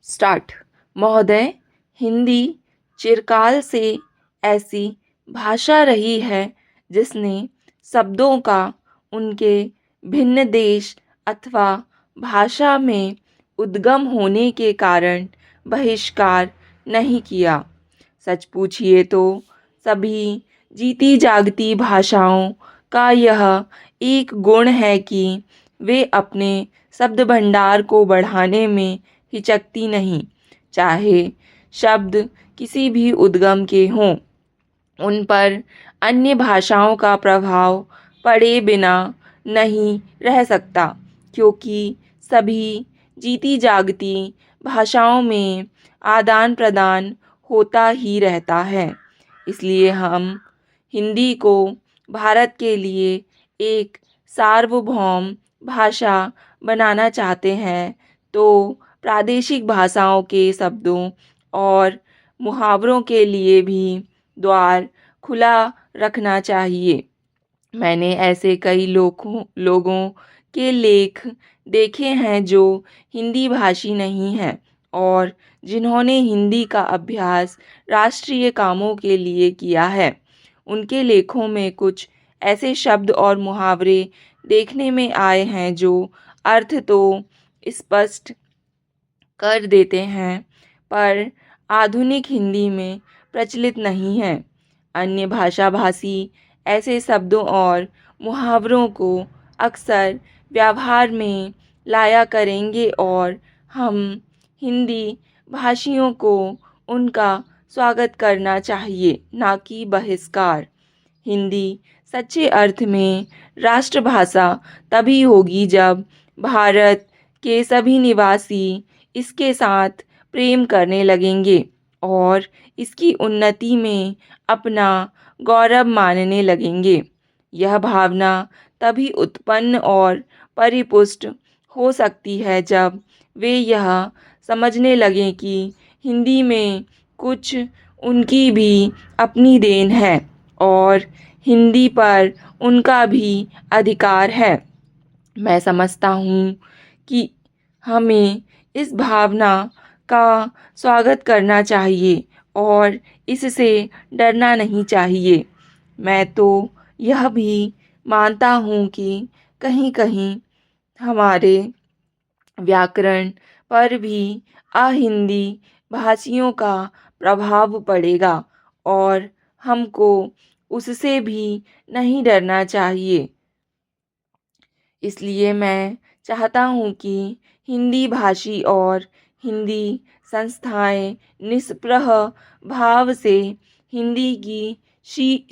Start. महोदय, हिंदी चिरकाल से ऐसी भाषा रही है जिसने शब्दों का उनके भिन्न देश अथवा भाषा में उद्गम होने के कारण बहिष्कार नहीं किया। सच पूछिए तो सभी जीती जागती भाषाओं का यह एक गुण है कि वे अपने शब्द भंडार को बढ़ाने में हिचकती नहीं। चाहे शब्द किसी भी उद्गम के हों, उन पर अन्य भाषाओं का प्रभाव पड़े बिना नहीं रह सकता, क्योंकि सभी जीती जागती भाषाओं में आदान प्रदान होता ही रहता है। इसलिए हम हिंदी को भारत के लिए एक सार्वभौम भाषा बनाना चाहते हैं, तो प्रादेशिक भाषाओं के शब्दों और मुहावरों के लिए भी द्वार खुला रखना चाहिए। मैंने ऐसे कई लोगों के लेख देखे हैं जो हिंदी भाषी नहीं हैं और जिन्होंने हिंदी का अभ्यास राष्ट्रीय कामों के लिए किया है। उनके लेखों में कुछ ऐसे शब्द और मुहावरे देखने में आए हैं जो अर्थ तो स्पष्ट कर देते हैं, पर आधुनिक हिंदी में प्रचलित नहीं हैं। अन्य भाषाभाषी ऐसे शब्दों और मुहावरों को अक्सर व्यवहार में लाया करेंगे और हम हिंदी भाषियों को उनका स्वागत करना चाहिए, ना कि बहिष्कार। हिंदी सच्चे अर्थ में राष्ट्रभाषा तभी होगी जब भारत के सभी निवासी इसके साथ प्रेम करने लगेंगे और इसकी उन्नति में अपना गौरव मानने लगेंगे। यह भावना तभी उत्पन्न और परिपुष्ट हो सकती है जब वे यह समझने लगें कि हिंदी में कुछ उनकी भी अपनी देन है और हिंदी पर उनका भी अधिकार है। मैं समझता हूँ कि हमें इस भावना का स्वागत करना चाहिए और इससे डरना नहीं चाहिए। मैं तो यह भी मानता हूँ कि कहीं कहीं हमारे व्याकरण पर भी अहिंदी भाषियों का प्रभाव पड़ेगा और हमको उससे भी नहीं डरना चाहिए। इसलिए मैं चाहता हूँ कि हिंदी भाषी और हिंदी संस्थाएं निष्प्रह भाव से हिंदी की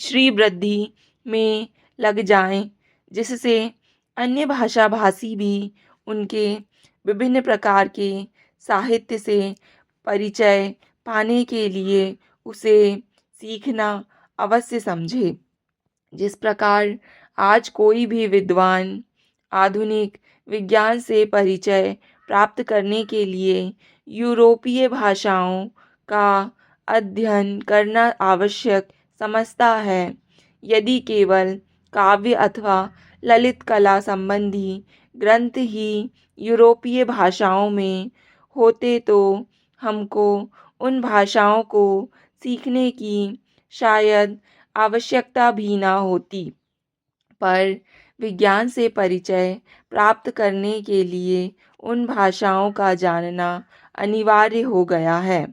श्रीवृद्धि में लग जाएं, जिससे अन्य भाषाभाषी भी उनके विभिन्न प्रकार के साहित्य से परिचय पाने के लिए उसे सीखना अवश्य समझे। जिस प्रकार आज कोई भी विद्वान आधुनिक विज्ञान से परिचय प्राप्त करने के लिए यूरोपीय भाषाओं का अध्ययन करना आवश्यक समझता है, यदि केवल काव्य अथवा ललित कला संबंधी ग्रंथ ही यूरोपीय भाषाओं में होते तो हमको उन भाषाओं को सीखने की शायद आवश्यकता भी ना होती। पर विज्ञान से परिचय प्राप्त करने के लिए उन भाषाओं का जानना अनिवार्य हो गया है।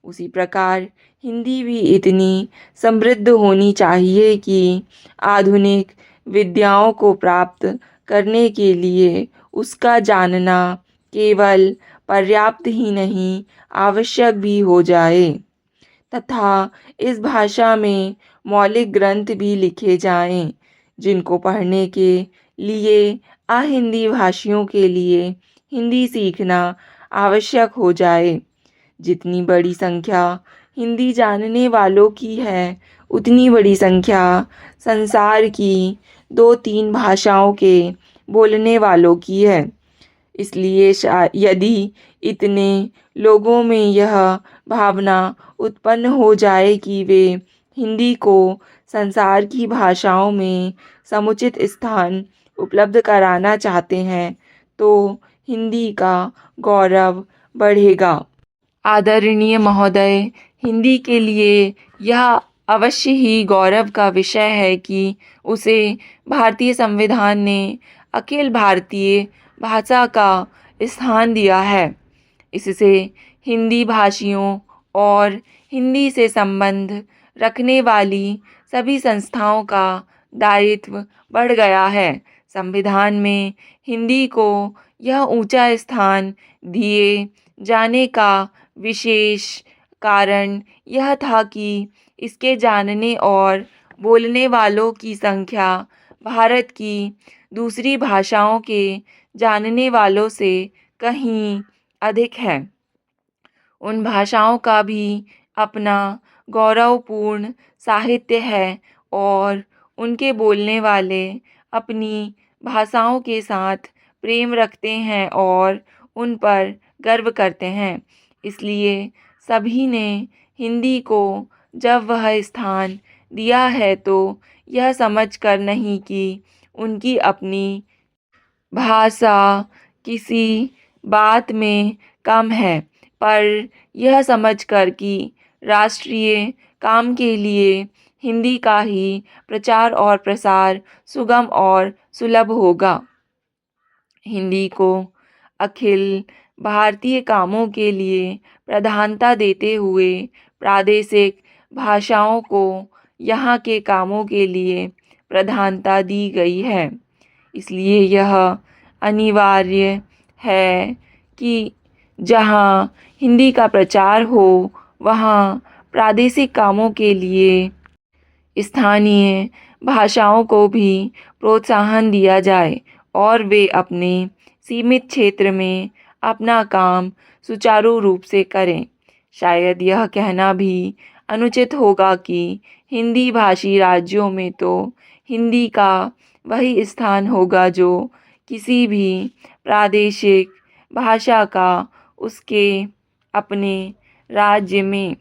उसी प्रकार हिंदी भी इतनी समृद्ध होनी चाहिए कि आधुनिक विद्याओं को प्राप्त करने के लिए उसका जानना केवल पर्याप्त ही नहीं, आवश्यक भी हो जाए तथा इस भाषा में मौलिक ग्रंथ भी लिखे जाएं, जिनको पढ़ने के लिए अहिंदी भाषियों के लिए हिंदी सीखना आवश्यक हो जाए। जितनी बड़ी संख्या हिंदी जानने वालों की है, उतनी बड़ी संख्या संसार की 2-3 भाषाओं के बोलने वालों की है। इसलिए यदि इतने लोगों में यह भावना उत्पन्न हो जाए कि वे हिंदी को संसार की भाषाओं में समुचित स्थान उपलब्ध कराना चाहते हैं, तो हिंदी का गौरव बढ़ेगा। आदरणीय महोदय, हिंदी के लिए यह अवश्य ही गौरव का विषय है कि उसे भारतीय संविधान ने अखिल भारतीय भाषा का स्थान दिया है। इससे हिंदी भाषियों और हिंदी से संबंध रखने वाली सभी संस्थाओं का दायित्व बढ़ गया है। संविधान में हिंदी को यह ऊंचा स्थान दिए जाने का विशेष कारण यह था कि इसके जानने और बोलने वालों की संख्या भारत की दूसरी भाषाओं के जानने वालों से कहीं अधिक है। उन भाषाओं का भी अपना गौरवपूर्ण साहित्य है और उनके बोलने वाले अपनी भाषाओं के साथ प्रेम रखते हैं और उन पर गर्व करते हैं। इसलिए सभी ने हिंदी को जब वह स्थान दिया है तो यह समझकर नहीं कि उनकी अपनी भाषा किसी बात में कम है, पर यह समझकर कि राष्ट्रीय काम के लिए हिंदी का ही प्रचार और प्रसार सुगम और सुलभ होगा। हिंदी को अखिल भारतीय कामों के लिए प्रधानता देते हुए प्रादेशिक भाषाओं को यहाँ के कामों के लिए प्रधानता दी गई है। इसलिए यह अनिवार्य है कि जहाँ हिंदी का प्रचार हो वहाँ प्रादेशिक कामों के लिए स्थानीय भाषाओं को भी प्रोत्साहन दिया जाए और वे अपने सीमित क्षेत्र में अपना काम सुचारू रूप से करें। शायद यह कहना भी अनुचित होगा कि हिंदी भाषी राज्यों में तो हिंदी का वही स्थान होगा जो किसी भी प्रादेशिक भाषा का उसके अपने राज्य में,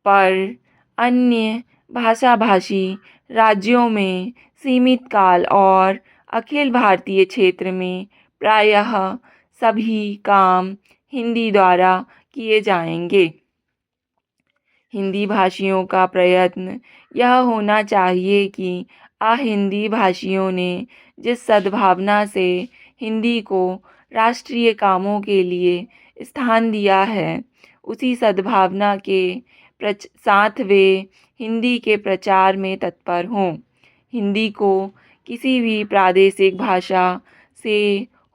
पर अन्य भाषाभाषी राज्यों में सीमित काल और अखिल भारतीय क्षेत्र में प्रायः सभी काम हिंदी द्वारा किए जाएंगे। हिंदी भाषियों का प्रयत्न यह होना चाहिए कि हिंदी भाषियों ने जिस सद्भावना से हिंदी को राष्ट्रीय कामों के लिए स्थान दिया है, उसी सद्भावना के साथ वे हिंदी के प्रचार में तत्पर हों। हिंदी को किसी भी प्रादेशिक भाषा से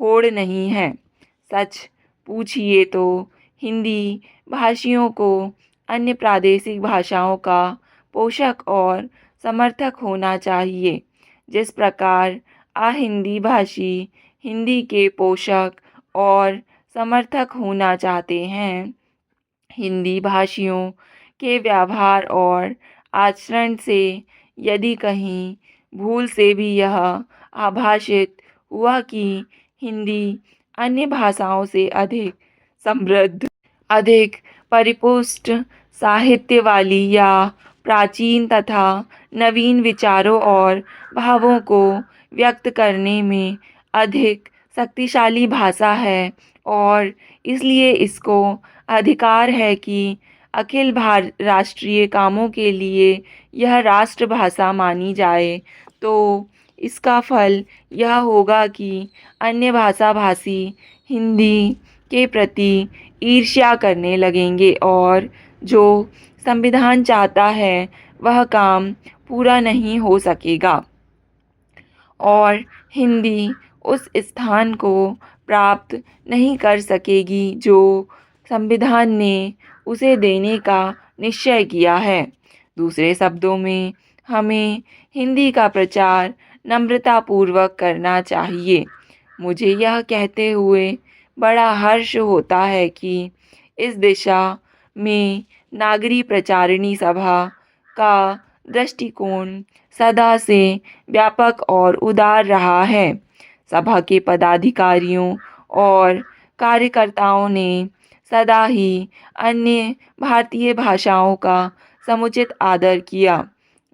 होड़ नहीं है। सच पूछिए तो हिंदी भाषियों को अन्य प्रादेशिक भाषाओं का पोषक और समर्थक होना चाहिए। जिस प्रकार हिंदी भाषी हिंदी के पोषक और समर्थक होना चाहते हैं, हिंदी भाषियों के व्यवहार और आचरण से यदि कहीं भूल से भी यह आभाषित हुआ कि हिंदी अन्य भाषाओं से अधिक समृद्ध, अधिक परिपुष्ट साहित्य वाली या प्राचीन तथा नवीन विचारों और भावों को व्यक्त करने में अधिक शक्तिशाली भाषा है और इसलिए इसको अधिकार है कि अखिल राष्ट्रीय कामों के लिए यह राष्ट्रभाषा मानी जाए, तो इसका फल यह होगा कि अन्य भाषाभाषी हिंदी के प्रति ईर्ष्या करने लगेंगे और जो संविधान चाहता है वह काम पूरा नहीं हो सकेगा और हिंदी उस स्थान को प्राप्त नहीं कर सकेगी जो संविधान ने उसे देने का निश्चय किया है। दूसरे शब्दों में हमें हिंदी का प्रचार नम्रतापूर्वक करना चाहिए। मुझे यह कहते हुए बड़ा हर्ष होता है कि इस दिशा में नागरी प्रचारिणी सभा का दृष्टिकोण सदा से व्यापक और उदार रहा है। सभा के पदाधिकारियों और कार्यकर्ताओं ने सदा ही अन्य भारतीय भाषाओं का समुचित आदर किया।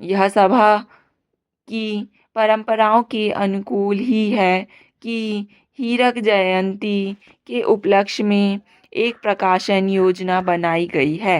यह सभा की परंपराओं के अनुकूल ही है कि हीरक जयंती के उपलक्ष्य में एक प्रकाशन योजना बनाई गई है।